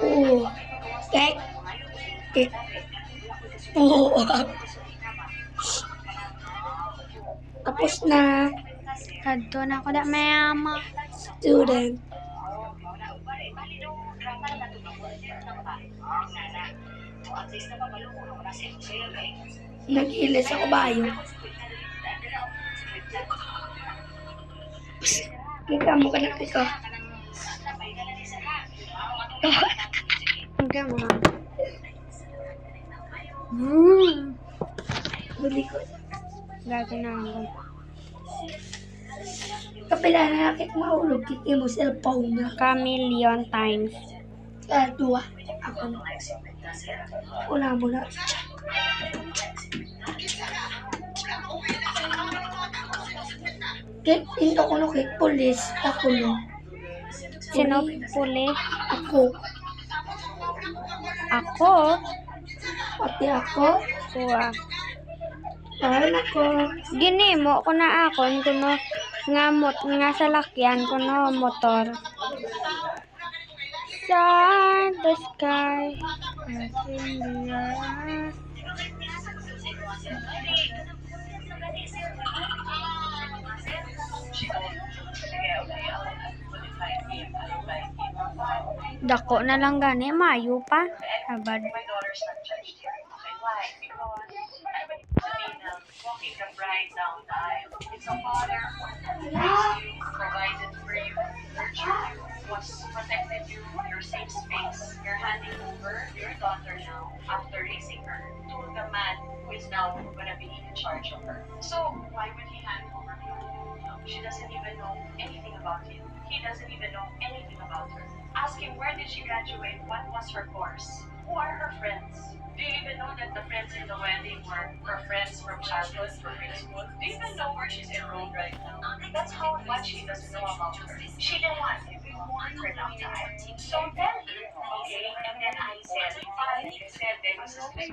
Oo. Kek. Kek. Oo. Tapos na. Kadto na ko da mayama. Student. Nag-ilis ako bayo. Kika mo ka na kika. Okay mo. Buli ko. Gago na ako. Kapila na nakit mahulog kiti mo cellphone na. Chameleon times. Dua. Ako na. Una mo na. Kek, hindi ko no kek police. Ako no. Sino puli? Ako. Ako? Pati ako. Kuha. Parang ako. Ginimo ko na akon kuno nga salakyan kuno motor. Sun, the sky, as in the air. Dako na lang gani, mayo pa. Habad. Walking the bride down the aisle. It's a father who raised you, provided for you, nurtured you, was protected you, your safe space. You're handing over your daughter now after raising her to the man who is now gonna be in charge of her. So why would he hand over her? She doesn't even know anything about him. He doesn't even know anything about her. Ask him where did she graduate, what was her course, who are her friends. Do you even know that the friends in the wedding were her friends from childhood, from preschool? Do you even know where she's enrolled right now? That's how much he doesn't know about her. She didn't want to be more her down time. So then, okay, and then I said, Dennis is like,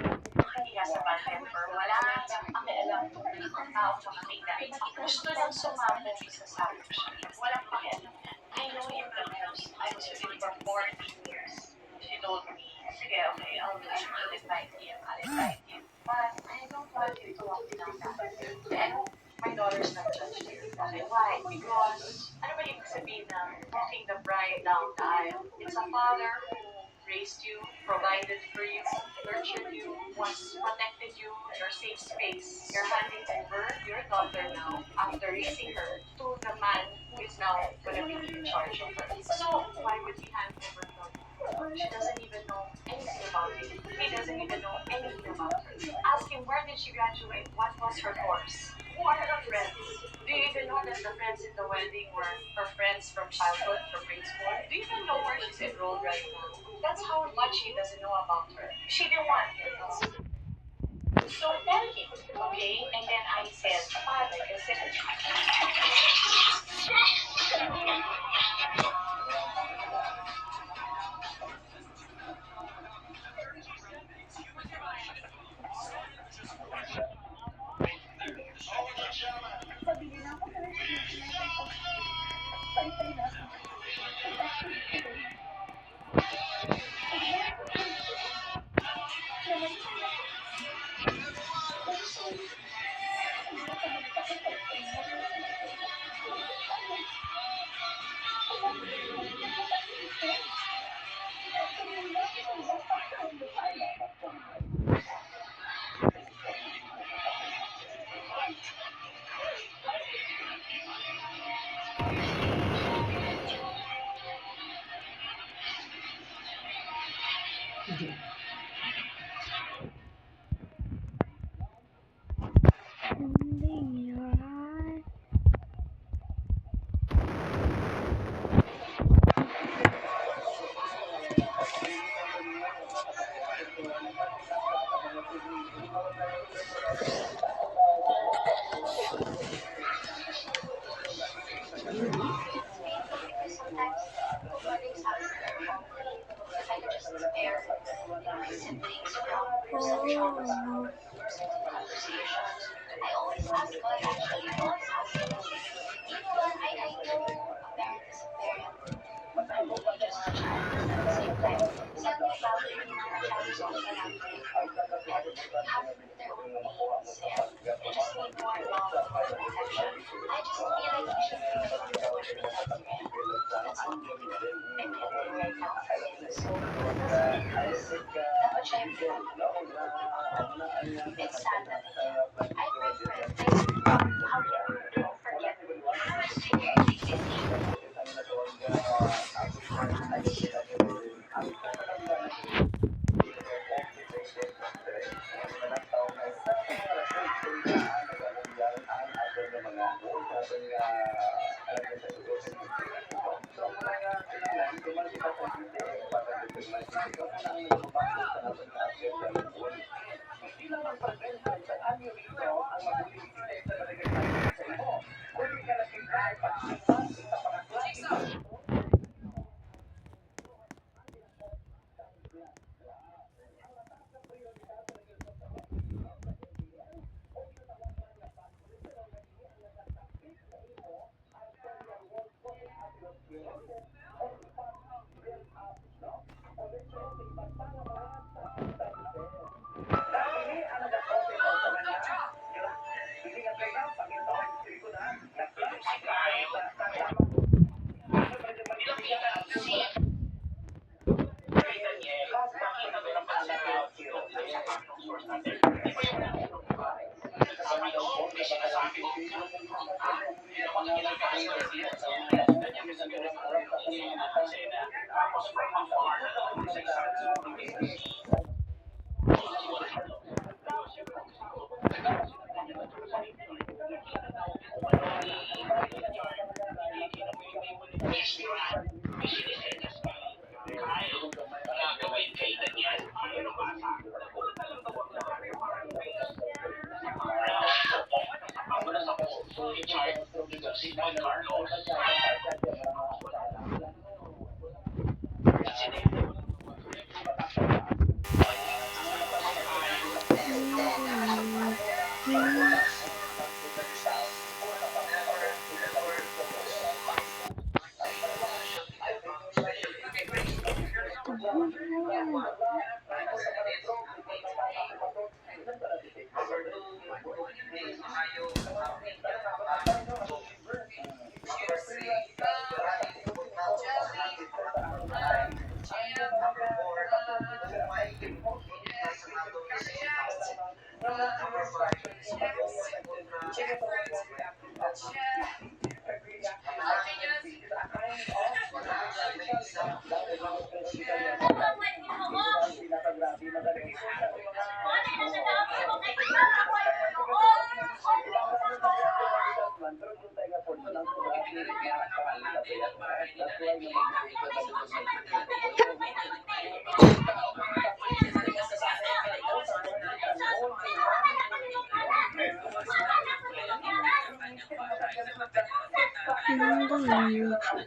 he has a bad temper. Wala nang pakialam ang tao makakita. Gusto lang sumabog sa sabi siya. Walang pakialam. I know him the most. I was with him for 14 years. She told me, sige, okay, I'll invite him. But I don't want you to walk me down that way. I hope my daughter's not judged here. Okay, why? Because, ano ba ibig sabihin na walking the bride down the aisle? It's a father who raised you, provided for you, nurtured you, was protected you, your safe space. You're handing over your daughter now, after raising her, to the man who is now gonna be in charge of her. So, why would he hand over her? She doesn't even know anything about him. He doesn't even know anything about her. Ask him where did she graduate? What was her course? Who are her friends? Do you even know that the friends in the wedding were her friends from childhood, from preschool? Do you even know where she's enrolled right now? That's how much he doesn't know about her. She didn't want him. So tell him, okay? And then I said, Father, kasi Ending your eyes. sometimes things happen to their own. If I could just spare my siblings from certain traumas, certain conversations. I always ask God, actually, I always ask Him, you know what, I know a parent is a parent, but we just just need more love, more protection. I just feel like you should be the one to protect your end. That's all. And right now, I feel so fulfilled because the much I feel, it's sad that I pray for it. Like, how can you forget me?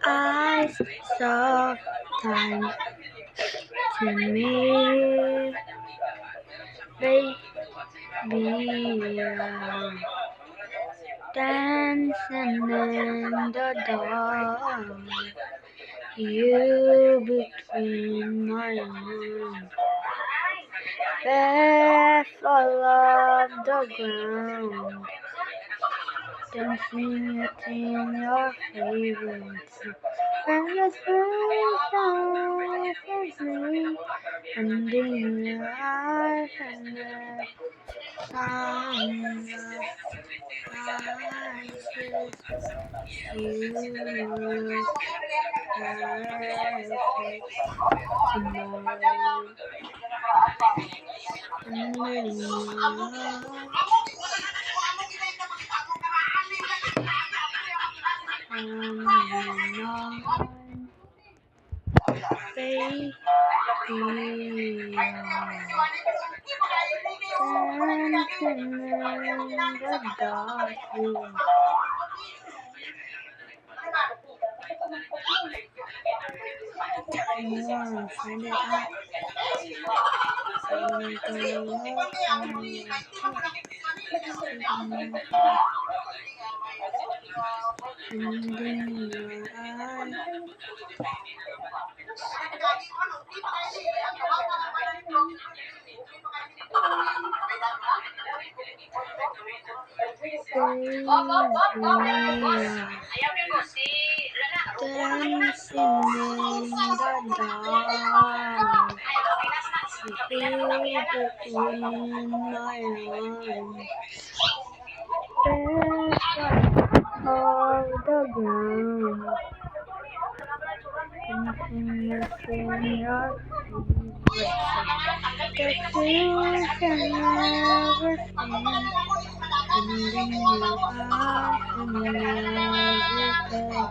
I saw time to me, baby, dancing in the dark, you between my arms, bed fall off the ground, dancing it in your favorite song. And the sun shines me, and in your eyes and the sun rises, you perfect tomorrow. And in your eyes, baby, dancing in the dark room. Yeah, find it out. And in your eyes, Ayaw niyo ko si Lala. dancing in the dark. Feel between my arms. Press of the ground. Continuously in your that you can never see. And in your eyes and never fade.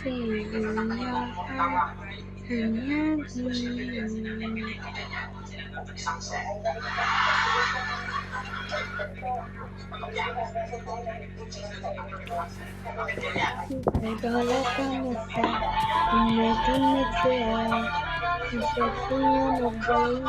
Feel your heart and me. Idolatranya Imagine Inception of day.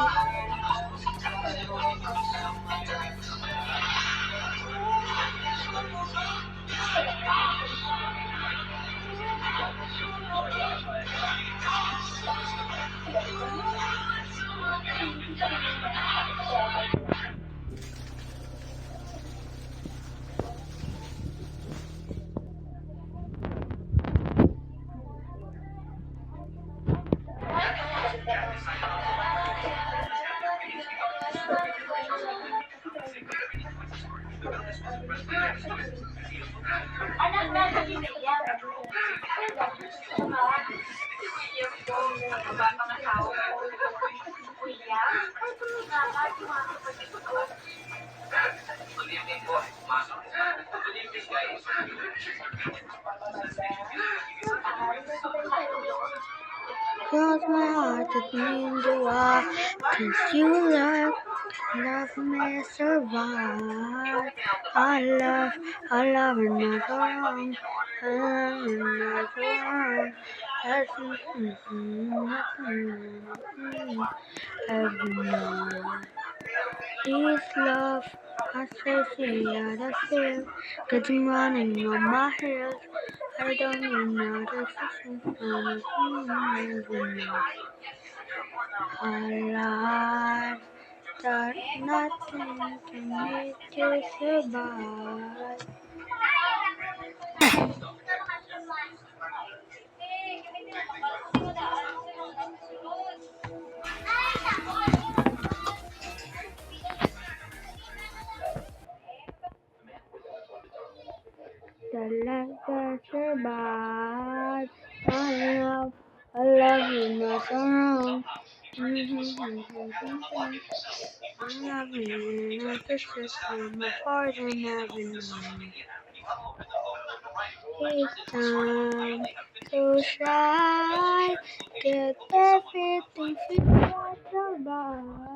Cross my heart, it means you are. 'Cause you love me survive. I love another wrong. I love another wrong. Every night. This love, I say out of fear. 'Cause I'm running on my heels. I don't need another session from every night. I life that nothing can make you survive. The life that survive. I love you, nothing wrong. I love you, nothing from my heart and every night. It's time to shine, get everything feel like survive.